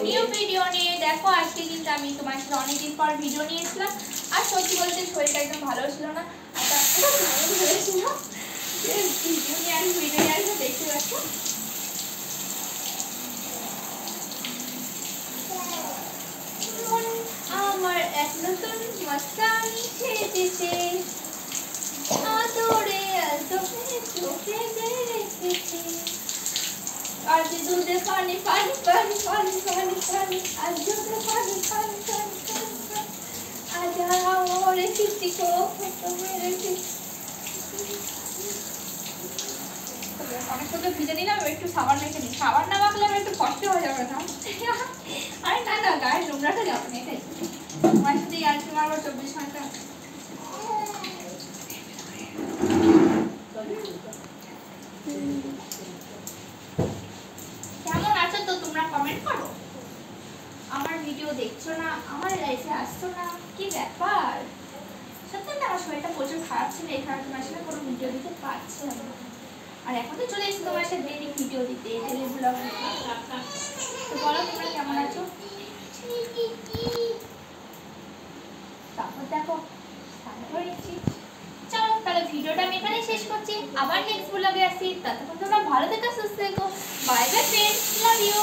New video নিয়ে। দেখো আজকে কিন্তু আমি তোমার সাথে অনেকদিন পর ভিডিও নিয়েছিলাম। আর সত্যি বলতে শরীরটা একদম ভালো ছিল না। ভিডিও নিয়ে আসবো দেখতে পাচ্ছ। আমার এক নতুন মস্তানি সেজেছে, আদরে আদরে চোখে রেখেছে, আজ দুধে পানি পানি পানি পানি পানি পানি, আজ দুধে পানি পানি পানি পানি পানি, আজ আমরে চিঠি কো মেরে অনেক তোকে ভিজে নিলাম। একটু সাবান মেখে নিই, সাবান না মাখলে আমার একটু কষ্ট হয়ে যাবে না? আরে না না, গায়ে নোংরাটা যাবে না, এটাই তোমার সাথে আর তোমার 24 ঘন্টা। কেমন আছো তো তোমরা কমেন্ট করো। আমার ভিডিও দেখছো না, আমার লাইফে আসছো না, কি ব্যাপার? সত্যি না, আমার শরীরটা প্রচুর খারাপ ছিল, এখানে তোমার সাথে কোনো ভিডিও দিতে পারছিলাম না। আর এখন তো চলে এসেছি তোমার সাথে ডেইলি ভিডিও দিতে, ডেইলি ব্লগ। তো বলো তোমরা কেমন আছো? তারপর দেখো চলো তাহলে ভিডিওটা আমি এখানে শেষ করছি। আবার নেক্সট ব্লগে আসি, ততক্ষণ তোমরা ভালো থেকো, সুস্থ থেকো। Bye bye friends, love you.